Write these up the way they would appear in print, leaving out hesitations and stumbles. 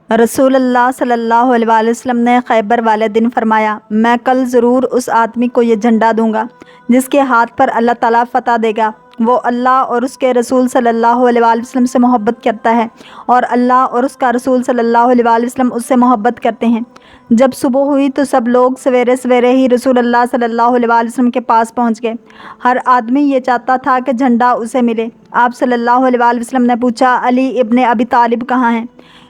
رسول اللہ صلی اللہ علیہ وسلم نے خیبر والے دن فرمایا، میں کل ضرور اس آدمی کو یہ جھنڈا دوں گا جس کے ہاتھ پر اللہ تعالیٰ فتح دے گا۔ وہ اللہ اور اس کے رسول صلی اللہ علیہ وسلم سے محبت کرتا ہے اور اللہ اور اس کا رسول صلی اللہ علیہ وسلم اس سے محبت کرتے ہیں۔ جب صبح ہوئی تو سب لوگ سویرے سویرے ہی رسول اللہ صلی اللہ علیہ وسلم کے پاس پہنچ گئے۔ ہر آدمی یہ چاہتا تھا کہ جھنڈا اسے ملے۔ آپ صلی اللہ علیہ وسلم نے پوچھا، علی ابن ابی طالب کہاں ہیں؟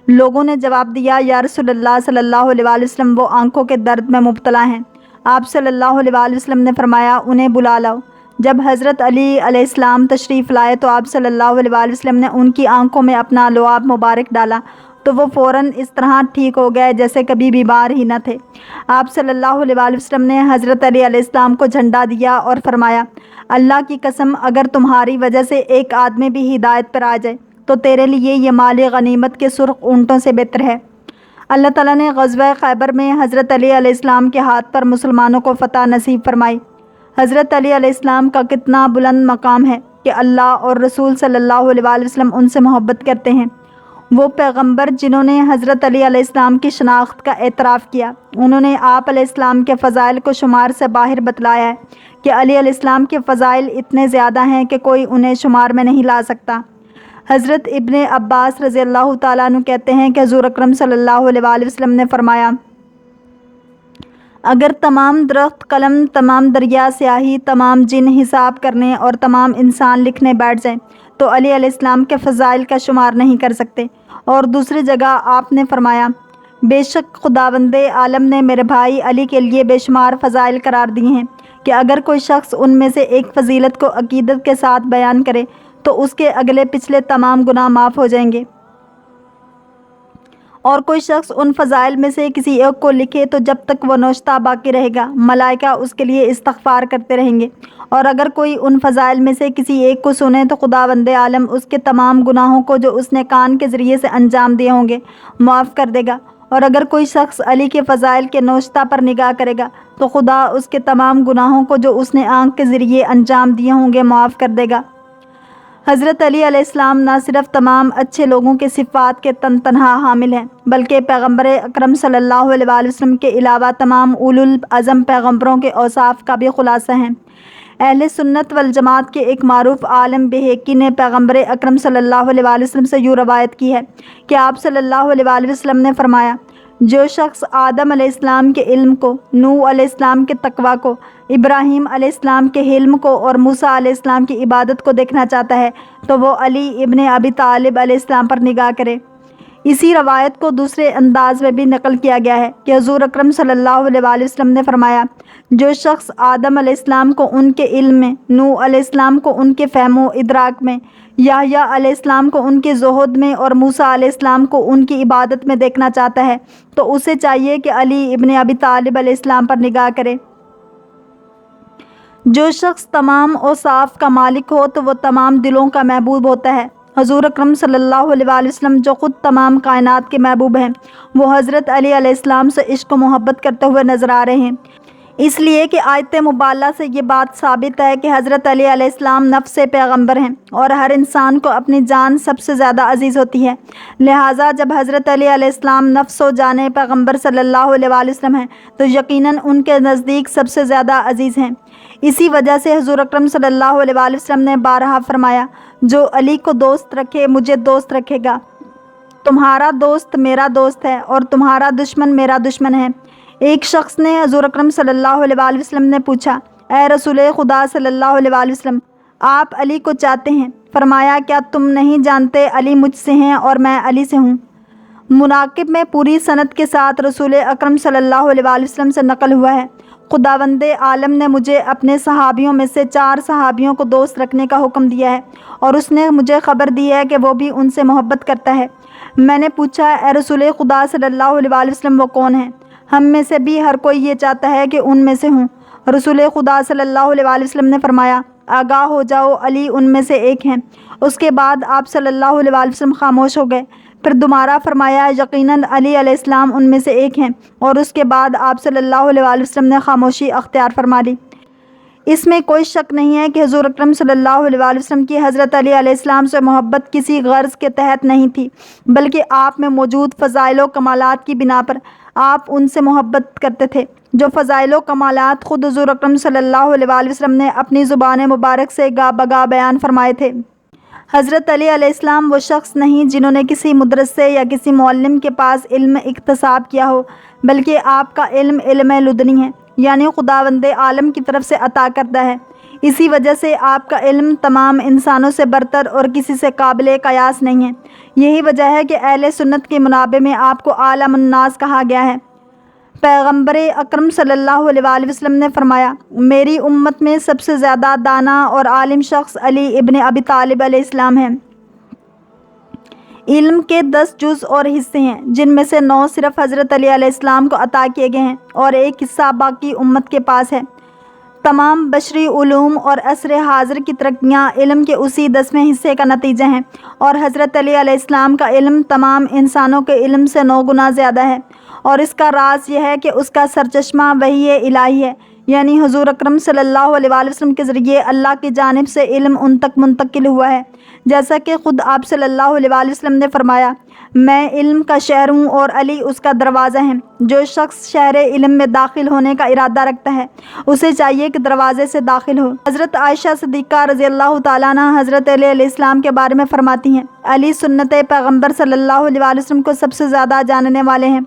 لوگوں نے جواب دیا، یا رسول اللہ صلی اللہ علیہ وسلم، وہ آنکھوں کے درد میں مبتلا ہیں۔ آپ صلی اللہ علیہ وسلم نے فرمایا، انہیں بلا لاؤ۔ جب حضرت علی علیہ السلام تشریف لائے تو آپ صلی اللہ علیہ وسلم نے ان کی آنکھوں میں اپنا لعاب مبارک ڈالا تو وہ فوراً اس طرح ٹھیک ہو گئے جیسے کبھی بیمار ہی نہ تھے۔ آپ صلی اللہ علیہ وسلم نے حضرت علی علیہ السلام کو جھنڈا دیا اور فرمایا، اللہ کی قسم، اگر تمہاری وجہ سے ایک آدمی بھی ہدایت پر آ جائے تو تیرے لیے یہ مال غنیمت کے سرخ اونٹوں سے بہتر ہے۔ اللہ تعالیٰ نے غزوہ خیبر میں حضرت علی علیہ السلام کے ہاتھ پر مسلمانوں کو فتح نصیب فرمائی۔ حضرت علی علیہ السلام کا کتنا بلند مقام ہے کہ اللہ اور رسول صلی اللہ علیہ وسلم ان سے محبت کرتے ہیں۔ وہ پیغمبر جنہوں نے حضرت علی علیہ السلام کی شناخت کا اعتراف کیا، انہوں نے آپ علیہ السلام کے فضائل کو شمار سے باہر بتلایا ہے کہ علی علیہ السلام کے فضائل اتنے زیادہ ہیں کہ کوئی انہیں شمار میں نہیں لا سکتا۔ حضرت ابن عباس رضی اللہ تعالیٰ عنہ کہتے ہیں کہ حضور اکرم صلی اللہ علیہ وسلم نے فرمایا، اگر تمام درخت قلم، تمام دریا سیاہی، تمام جن حساب کرنے اور تمام انسان لکھنے بیٹھ جائیں تو علی علیہ السلام کے فضائل کا شمار نہیں کر سکتے۔ اور دوسری جگہ آپ نے فرمایا، بے شک خداوند عالم نے میرے بھائی علی کے لیے بے شمار فضائل قرار دیے ہیں کہ اگر کوئی شخص ان میں سے ایک فضیلت کو عقیدت کے ساتھ بیان کرے تو اس کے اگلے پچھلے تمام گناہ معاف ہو جائیں گے، اور کوئی شخص ان فضائل میں سے کسی ایک کو لکھے تو جب تک وہ نوشتہ باقی رہے گا ملائکہ اس کے لیے استغفار کرتے رہیں گے، اور اگر کوئی ان فضائل میں سے کسی ایک کو سنے تو خداوند عالم اس کے تمام گناہوں کو جو اس نے کان کے ذریعے سے انجام دیے ہوں گے معاف کر دے گا، اور اگر کوئی شخص علی کے فضائل کے نوشتہ پر نگاہ کرے گا تو خدا اس کے تمام گناہوں کو جو اس نے آنکھ کے ذریعے انجام دیے ہوں گے معاف کر دے گا۔ حضرت علی علیہ السلام نہ صرف تمام اچھے لوگوں کے صفات کے تنہا حامل ہیں بلکہ پیغمبر اکرم صلی اللہ علیہ وسلم کے علاوہ تمام اولو العزم پیغمبروں کے اوصاف کا بھی خلاصہ ہیں۔ اہل سنت والجماعت کے ایک معروف عالم بہقی نے پیغمبر اکرم صلی اللہ علیہ وسلم سے یوں روایت کی ہے کہ آپ صلی اللہ علیہ وسلم نے فرمایا، جو شخص آدم علیہ السلام کے علم کو، نوح علیہ السلام کے تقویٰ کو، ابراہیم علیہ السلام کے حلم کو اور موسیٰ علیہ السلام کی عبادت کو دیکھنا چاہتا ہے تو وہ علی ابن ابی طالب علیہ السلام پر نگاہ کرے۔ اسی روایت کو دوسرے انداز میں بھی نقل کیا گیا ہے کہ حضور اکرم صلی اللہ علیہ وسلم نے فرمایا، جو شخص آدم علیہ السلام کو ان کے علم میں، نوح علیہ السلام کو ان کے فہم و ادراک میں، یحییٰ علیہ السلام کو ان کے زہد میں اور موسیٰ علیہ السلام کو ان کی عبادت میں دیکھنا چاہتا ہے تو اسے چاہیے کہ علی ابن ابی طالب علیہ السلام پر نگاہ کرے۔ جو شخص تمام اوصاف کا مالک ہو تو وہ تمام دلوں کا محبوب ہوتا ہے۔ حضور اکرم صلی اللہ علیہ وسلم جو خود تمام کائنات کے محبوب ہیں، وہ حضرت علی علیہ السلام سے عشق و محبت کرتے ہوئے نظر آ رہے ہیں، اس لیے کہ آیت مبالغہ سے یہ بات ثابت ہے کہ حضرت علی علیہ السلام نفس پیغمبر ہیں اور ہر انسان کو اپنی جان سب سے زیادہ عزیز ہوتی ہے، لہٰذا جب حضرت علی علیہ السلام نفس و جان پیغمبر صلی اللہ علیہ وسلم ہیں تو یقیناً ان کے نزدیک سب سے زیادہ عزیز ہیں۔ اسی وجہ سے حضور اکرم صلی اللہ علیہ وسلم نے بارہا فرمایا، جو علی کو دوست رکھے مجھے دوست رکھے گا، تمہارا دوست میرا دوست ہے اور تمہارا دشمن میرا دشمن ہے۔ ایک شخص نے حضور اکرم صلی اللہ علیہ وسلم نے پوچھا، اے رسول خدا صلی اللہ علیہ وسلم، آپ علی کو چاہتے ہیں؟ فرمایا، کیا تم نہیں جانتے علی مجھ سے ہیں اور میں علی سے ہوں؟ مناقب میں پوری سند کے ساتھ رسول اکرم صلی اللہ علیہ وسلم سے نقل ہوا ہے، خداوند عالم نے مجھے اپنے صحابیوں میں سے 4 صحابیوں کو دوست رکھنے کا حکم دیا ہے اور اس نے مجھے خبر دی ہے کہ وہ بھی ان سے محبت کرتا ہے۔ میں نے پوچھا، اے رسول خدا صلی اللہ علیہ وسلم، وہ کون ہیں؟ ہم میں سے بھی ہر کوئی یہ چاہتا ہے کہ ان میں سے ہوں۔ رسول خدا صلی اللہ علیہ وسلم نے فرمایا، آگاہ ہو جاؤ، علی ان میں سے ایک ہیں۔ اس کے بعد آپ صلی اللہ علیہ وسلم خاموش ہو گئے، پھر دوبارہ فرمایا، یقیناً علی علیہ السلام ان میں سے ایک ہیں، اور اس کے بعد آپ صلی اللہ علیہ وسلم نے خاموشی اختیار فرما لی۔ اس میں کوئی شک نہیں ہے کہ حضور اکرم صلی اللہ علیہ وسلم کی حضرت علی علیہ السلام سے محبت کسی غرض کے تحت نہیں تھی، بلکہ آپ میں موجود فضائل و کمالات کی بنا پر آپ ان سے محبت کرتے تھے، جو فضائل و کمالات خود حضور اکرم صلی اللہ علیہ وسلم نے اپنی زبان مبارک سے گاہ بگاہ بیان فرمائے تھے۔ حضرت علی علیہ السلام وہ شخص نہیں جنہوں نے کسی مدرسے یا کسی معلم کے پاس علم اکتساب کیا ہو، بلکہ آپ کا علم لدنی ہے، یعنی خداوند عالم کی طرف سے عطا کردہ ہے۔ اسی وجہ سے آپ کا علم تمام انسانوں سے برتر اور کسی سے قابل قیاس نہیں ہے۔ یہی وجہ ہے کہ اہل سنت کے منابع میں آپ کو عالم الناس کہا گیا ہے۔ پیغمبر اکرم صلی اللہ علیہ وسلم نے فرمایا، میری امت میں سب سے زیادہ دانا اور عالم شخص علی ابن ابی طالب علیہ السلام ہیں۔ علم کے 10 جز اور حصے ہیں، جن میں سے 9 صرف حضرت علی علیہ السلام کو عطا کیے گئے ہیں اور ایک حصہ باقی امت کے پاس ہے۔ تمام بشری علوم اور عصر حاضر کی ترقیاں علم کے اسی 10ویں حصے کا نتیجہ ہیں، اور حضرت علی علیہ السلام کا علم تمام انسانوں کے علم سے 9 گنا زیادہ ہے، اور اس کا راز یہ ہے کہ اس کا سرچشمہ وحی الہی ہے، یعنی حضور اکرم صلی اللہ علیہ وسلم کے ذریعے اللہ کی جانب سے علم ان تک منتقل ہوا ہے، جیسا کہ خود آپ صلی اللہ علیہ وسلم نے فرمایا، میں علم کا شہر ہوں اور علی اس کا دروازہ ہے۔ جو شخص شہر علم میں داخل ہونے کا ارادہ رکھتا ہے، اسے چاہیے کہ دروازے سے داخل ہو۔ حضرت عائشہ صدیقہ رضی اللہ تعالیٰ عنہ حضرت علی علیہ السلام کے بارے میں فرماتی ہیں، علی سنت پیغمبر صلی اللہ علیہ وسلم کو سب سے زیادہ جاننے والے ہیں۔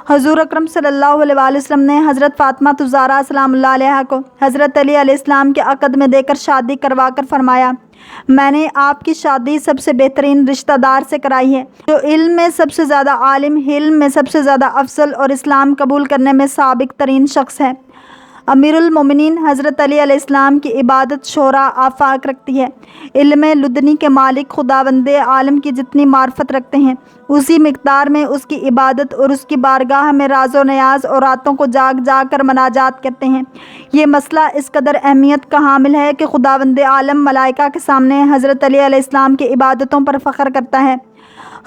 حضور اکرم صلی اللہ علیہ وسلم نے حضرت فاطمہ الزہرا سلام اللہ علیہا کو حضرت علی علیہ السلام کے عقد میں دے کر شادی کروا کر فرمایا، میں نے آپ کی شادی سب سے بہترین رشتہ دار سے کرائی ہے، جو علم میں سب سے زیادہ عالم، حلم میں سب سے زیادہ افضل اور اسلام قبول کرنے میں سابق ترین شخص ہے۔ امیر المومنین حضرت علی علیہ السلام کی عبادت شورا آفاق رکھتی ہے۔ علم لدنی کے مالک خداوند عالم کی جتنی معرفت رکھتے ہیں، اسی مقدار میں اس کی عبادت اور اس کی بارگاہ میں راز و نیاز اور راتوں کو جاگ جاگ کر مناجات کرتے ہیں۔ یہ مسئلہ اس قدر اہمیت کا حامل ہے کہ خداوند عالم ملائکہ کے سامنے حضرت علی علیہ السلام کی عبادتوں پر فخر کرتا ہے۔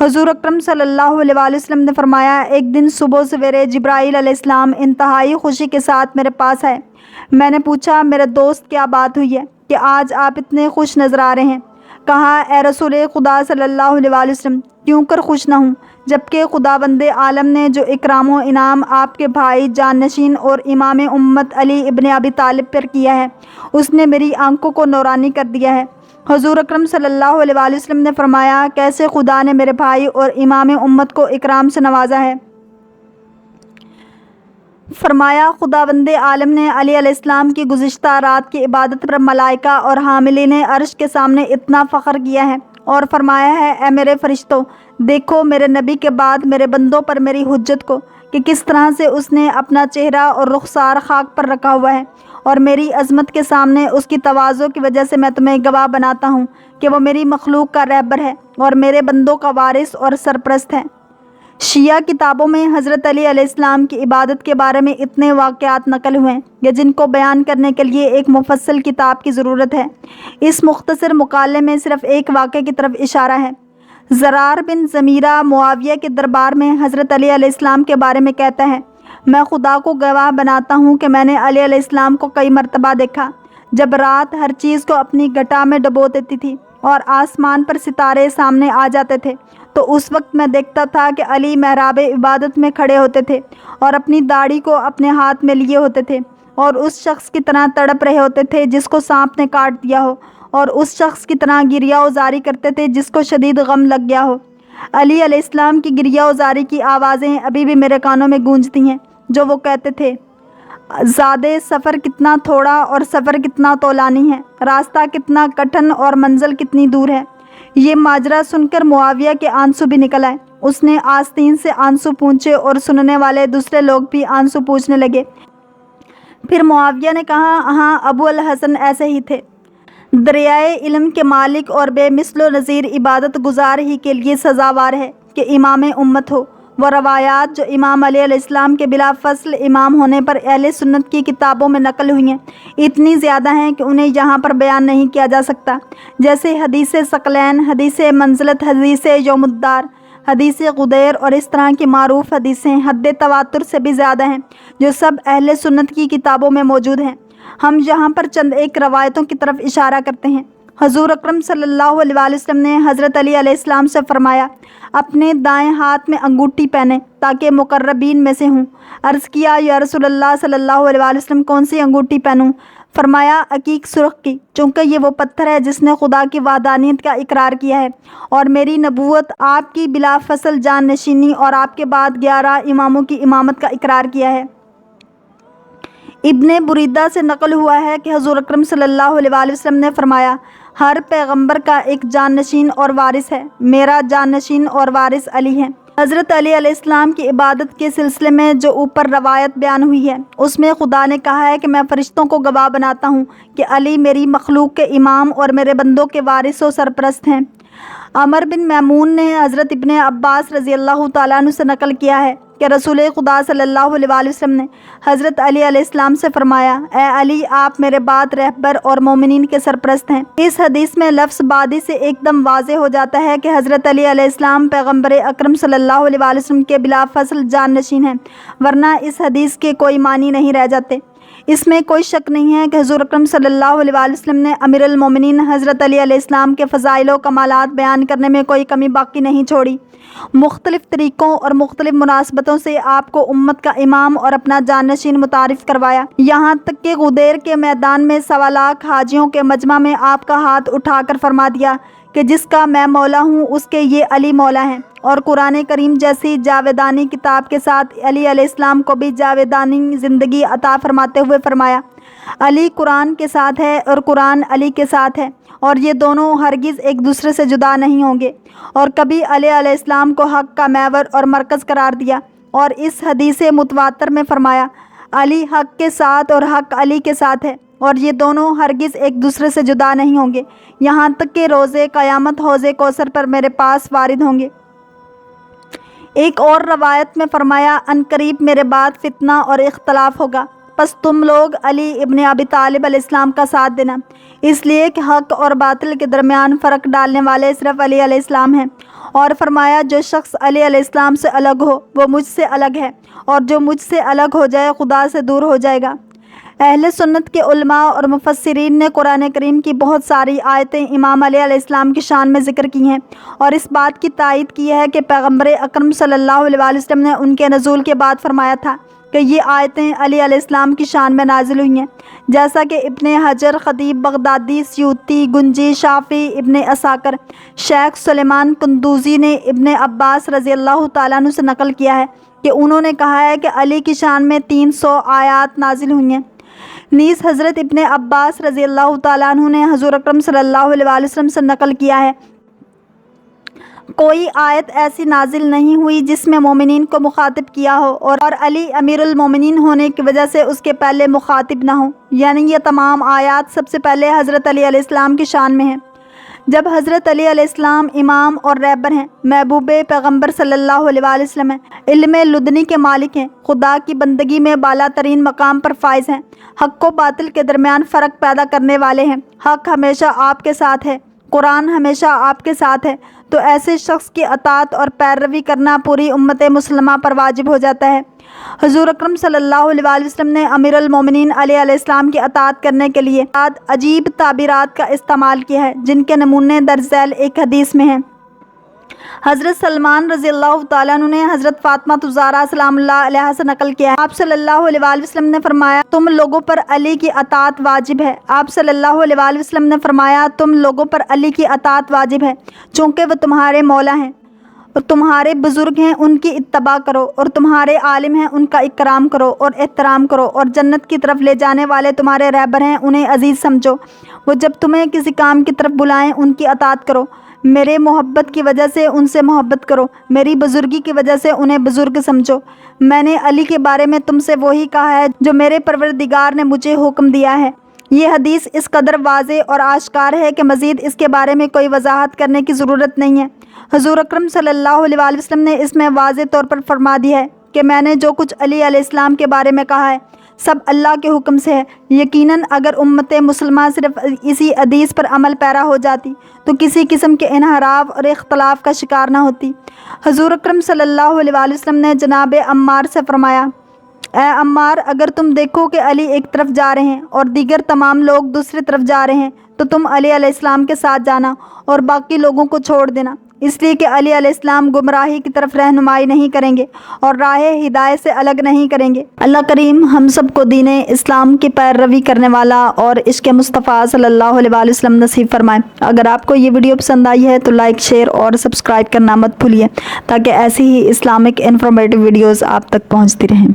حضور اکرم صلی اللہ علیہ وسلم نے فرمایا، ایک دن صبح سویرے جبرائیل علیہ السلام انتہائی خوشی کے ساتھ میرے پاس آئے۔ میں نے پوچھا، میرے دوست کیا بات ہوئی ہے کہ آج آپ اتنے خوش نظر آ رہے ہیں؟ کہا، اے رسول خدا صلی اللہ علیہ وسلم، کیوں کر خوش نہ ہوں، جبکہ خداوند عالم نے جو اکرام و انعام آپ کے بھائی جانشین اور امام امت علی ابن ابی طالب پر کیا ہے، اس نے میری آنکھوں کو نورانی کر دیا ہے۔ حضور اکرم صلی اللہ علیہ وسلم نے فرمایا، کیسے خدا نے میرے بھائی اور امام امت کو اکرام سے نوازا ہے؟ فرمایا، خداوند عالم نے علی علیہ السلام کی گزشتہ رات کی عبادت پر ملائکہ اور حاملین عرش کے سامنے اتنا فخر کیا ہے اور فرمایا ہے، اے میرے فرشتوں، دیکھو میرے نبی کے بعد میرے بندوں پر میری حجت کو، کہ کس طرح سے اس نے اپنا چہرہ اور رخسار خاک پر رکھا ہوا ہے، اور میری عظمت کے سامنے اس کی تواضع کی وجہ سے میں تمہیں گواہ بناتا ہوں کہ وہ میری مخلوق کا رہبر ہے اور میرے بندوں کا وارث اور سرپرست ہے۔ شیعہ کتابوں میں حضرت علی علیہ السلام کی عبادت کے بارے میں اتنے واقعات نقل ہوئے ہیں کہ جن کو بیان کرنے کے لیے ایک مفصل کتاب کی ضرورت ہے۔ اس مختصر مقالے میں صرف ایک واقعے کی طرف اشارہ ہے۔ زرار بن ضمیرہ معاویہ کے دربار میں حضرت علی علیہ السلام کے بارے میں کہتا ہے، میں خدا کو گواہ بناتا ہوں کہ میں نے علی علیہ السلام کو کئی مرتبہ دیکھا، جب رات ہر چیز کو اپنی گھٹا میں ڈبو دیتی تھی اور آسمان پر ستارے سامنے آ جاتے تھے، تو اس وقت میں دیکھتا تھا کہ علی محراب عبادت میں کھڑے ہوتے تھے اور اپنی داڑھی کو اپنے ہاتھ میں لیے ہوتے تھے، اور اس شخص کی طرح تڑپ رہے ہوتے تھے جس کو سانپ نے کاٹ دیا ہو، اور اس شخص کی طرح گریہ وزاری کرتے تھے جس کو شدید غم لگ گیا ہو۔ علی علیہ السلام کی گریہ وزاری کی آوازیں ابھی بھی میرے کانوں میں گونجتی ہیں، جو وہ کہتے تھے، زادے سفر کتنا تھوڑا اور سفر کتنا طولانی ہے، راستہ کتنا کٹھن اور منزل کتنی دور ہے۔ یہ ماجرا سن کر معاویہ کے آنسو بھی نکل آئے۔ اس نے آستین سے آنسو پونچھے اور سننے والے دوسرے لوگ بھی آنسو پونچھنے لگے۔ پھر معاویہ نے کہا، ہاں، ابو الحسن ایسے ہی تھے۔ دریائے علم کے مالک اور بے مثل و نظیر عبادت گزار ہی کے لیے سزاوار ہے کہ امام امت ہو۔ وہ روایات جو امام علی علیہ السلام کے بلا فصل امام ہونے پر اہل سنت کی کتابوں میں نقل ہوئی ہیں، اتنی زیادہ ہیں کہ انہیں یہاں پر بیان نہیں کیا جا سکتا، جیسے حدیث ثقلین، حدیث منزلت، حدیث یوم الدار، حدیث غدیر اور اس طرح کی معروف حدیثیں حد تواتر سے بھی زیادہ ہیں، جو سب اہل سنت کی کتابوں میں موجود ہیں۔ ہم یہاں پر چند ایک روایتوں کی طرف اشارہ کرتے ہیں۔ حضور اکرم صلی اللہ علیہ وآلہ وسلم نے حضرت علی علیہ السلام سے فرمایا اپنے دائیں ہاتھ میں انگوٹھی پہنے تاکہ مقربین میں سے ہوں۔ عرض کیا یا رسول اللہ صلی اللہ علیہ وآلہ وسلم کون سی انگوٹھی پہنوں؟ فرمایا عقیق سرخ کی، چونکہ یہ وہ پتھر ہے جس نے خدا کی وحدانیت کا اقرار کیا ہے اور میری نبوت، آپ کی بلا فصل جان نشینی اور آپ کے بعد 11 اماموں کی امامت کا اقرار کیا ہے۔ ابن بریدہ سے نقل ہوا ہے کہ حضور اکرم صلی اللہ علیہ وآلہ وسلم نے فرمایا ہر پیغمبر کا ایک جانشین اور وارث ہے، میرا جانشین اور وارث علی ہے۔ حضرت علی علیہ السلام کی عبادت کے سلسلے میں جو اوپر روایت بیان ہوئی ہے اس میں خدا نے کہا ہے کہ میں فرشتوں کو گواہ بناتا ہوں کہ علی میری مخلوق کے امام اور میرے بندوں کے وارث و سرپرست ہیں۔ عمر بن میمون نے حضرت ابن عباس رضی اللہ تعالیٰ عنہ سے نقل کیا ہے کہ رسول خدا صلی اللہ علیہ وآلہ وسلم نے حضرت علی علیہ السلام سے فرمایا اے علی، آپ میرے بعد رہبر اور مومنین کے سرپرست ہیں۔ اس حدیث میں لفظ بعدی سے ایک دم واضح ہو جاتا ہے کہ حضرت علی علیہ السلام پیغمبر اکرم صلی اللہ علیہ وآلہ وسلم کے بلا فصل جان نشین ہیں، ورنہ اس حدیث کے کوئی معنی نہیں رہ جاتے۔ اس میں کوئی شک نہیں ہے کہ حضور اکرم صلی اللہ علیہ وآلہ وسلم نے امیر المومنین حضرت علی علیہ السلام کے فضائل و کمالات بیان کرنے میں کوئی کمی باقی نہیں چھوڑی۔ مختلف طریقوں اور مختلف مناسبتوں سے آپ کو امت کا امام اور اپنا جانشین متعارف کروایا، یہاں تک کہ غدیر کے میدان میں 1.25 لاکھ حاجیوں کے مجمع میں آپ کا ہاتھ اٹھا کر فرما دیا کہ جس کا میں مولا ہوں اس کے یہ علی مولا ہیں، اور قرآن کریم جیسی جاویدانی کتاب کے ساتھ علی علیہ السلام کو بھی جاویدانی زندگی عطا فرماتے ہوئے فرمایا علی قرآن کے ساتھ ہے اور قرآن علی کے ساتھ ہے، اور یہ دونوں ہرگز ایک دوسرے سے جدا نہیں ہوں گے۔ اور کبھی علی علیہ السلام کو حق کا محور اور مرکز قرار دیا، اور اس حدیث متواتر میں فرمایا علی حق کے ساتھ اور حق علی کے ساتھ ہے، اور یہ دونوں ہرگز ایک دوسرے سے جدا نہیں ہوں گے، یہاں تک کہ روز قیامت حوض کوثر پر میرے پاس وارد ہوں گے۔ ایک اور روایت میں فرمایا عنقریب میرے بعد فتنہ اور اختلاف ہوگا، پس تم لوگ علی ابن ابی طالب علیہ السلام کا ساتھ دینا، اس لیے کہ حق اور باطل کے درمیان فرق ڈالنے والے صرف علی علیہ السلام ہیں۔ اور فرمایا جو شخص علی علیہ السلام سے الگ ہو وہ مجھ سے الگ ہے، اور جو مجھ سے الگ ہو جائے خدا سے دور ہو جائے گا۔ اہل سنت کے علماء اور مفسرین نے قرآن کریم کی بہت ساری آیتیں امام علی علیہ السلام کی شان میں ذکر کی ہیں، اور اس بات کی تائید کی ہے کہ پیغمبر اکرم صلی اللہ علیہ وآلہ وسلم نے ان کے نزول کے بعد فرمایا تھا کہ یہ آیتیں علی علیہ السلام کی شان میں نازل ہوئی ہیں، جیسا کہ ابن حجر، خطیب بغدادی، سیوطی، گنجی، شافعی، ابن عساکر، شیخ سلیمان قندوزی نے ابن عباس رضی اللہ تعالیٰ عنہ سے نقل کیا ہے کہ انہوں نے کہا ہے کہ علی کی شان میں 300 آیات نازل ہوئی ہیں۔ نیز حضرت ابن عباس رضی اللہ تعالیٰ عنہ نے حضور اکرم صلی اللہ علیہ وآلہ وسلم سے نقل کیا ہے کوئی آیت ایسی نازل نہیں ہوئی جس میں مومنین کو مخاطب کیا ہو اور علی امیر المومنین ہونے کی وجہ سے اس کے پہلے مخاطب نہ ہو، یعنی یہ تمام آیات سب سے پہلے حضرت علی علیہ السلام کی شان میں ہیں۔ جب حضرت علی علیہ السلام امام اور رہبر ہیں، محبوب پیغمبر صلی اللہ علیہ وآلہ وسلم ہیں، علم لدنی کے مالک ہیں، خدا کی بندگی میں بالا ترین مقام پر فائز ہیں، حق و باطل کے درمیان فرق پیدا کرنے والے ہیں، حق ہمیشہ آپ کے ساتھ ہے، قرآن ہمیشہ آپ کے ساتھ ہے، تو ایسے شخص کی اطاعت اور پیروی کرنا پوری امت مسلمہ پر واجب ہو جاتا ہے۔ حضور اکرم صلی اللہ علیہ وآلہ وسلم نے امیر المومنین علی علیہ السلام کی اطاعت کرنے کے لیے عجیب تعبیرات کا استعمال کیا ہے، جن کے نمونے درج ذیل ایک حدیث میں ہیں۔ حضرت سلمان رضی اللہ تعالیٰ عنہ نے حضرت فاطمہ الزہرا سلام اللہ علیہا سے نقل کیا ہے، آپ صلی اللہ علیہ وآلہ وسلم نے فرمایا تم لوگوں پر علی کی اطاعت واجب ہے۔ آپ صلی اللہ علیہ وآلہ وسلم نے فرمایا تم لوگوں پر علی کی اطاعت واجب ہے، چونکہ وہ تمہارے مولا ہیں، اور تمہارے بزرگ ہیں ان کی اتباع کرو، اور تمہارے عالم ہیں ان کا اکرام کرو اور احترام کرو، اور جنت کی طرف لے جانے والے تمہارے رہبر ہیں انہیں عزیز سمجھو، وہ جب تمہیں کسی کام کی طرف بلائیں ان کی اطاعت کرو، میرے محبت کی وجہ سے ان سے محبت کرو، میری بزرگی کی وجہ سے انہیں بزرگ سمجھو، میں نے علی کے بارے میں تم سے وہی کہا ہے جو میرے پروردگار نے مجھے حکم دیا ہے۔ یہ حدیث اس قدر واضح اور آشکار ہے کہ مزید اس کے بارے میں کوئی وضاحت کرنے کی ضرورت نہیں ہے۔ حضور اکرم صلی اللہ علیہ وآلہ وسلم نے اس میں واضح طور پر فرما دیا ہے کہ میں نے جو کچھ علی علیہ السلام کے بارے میں کہا ہے سب اللہ کے حکم سے ہے۔ یقیناً اگر امت مسلمہ صرف اسی حدیث پر عمل پیرا ہو جاتی تو کسی قسم کے انحراف اور اختلاف کا شکار نہ ہوتی۔ حضور اکرم صلی اللہ علیہ وآلہ وسلم نے جناب عمار سے فرمایا اے عمار، اگر تم دیکھو کہ علی ایک طرف جا رہے ہیں اور دیگر تمام لوگ دوسری طرف جا رہے ہیں تو تم علی علیہ السلام کے ساتھ جانا اور باقی لوگوں کو چھوڑ دینا، اس لیے کہ علی علیہ السلام گمراہی کی طرف رہنمائی نہیں کریں گے اور راہ ہدایت سے الگ نہیں کریں گے۔ اللہ کریم ہم سب کو دین اسلام کی پیروی کرنے والا اور عشق مصطفیٰ صلی اللہ علیہ وآلہ وسلم نصیب فرمائے۔ اگر آپ کو یہ ویڈیو پسند آئی ہے تو لائک، شیئر اور سبسکرائب کرنا مت بھولیے تاکہ ایسی ہی اسلامک انفارمیٹیو ویڈیوز آپ تک پہنچتی رہیں۔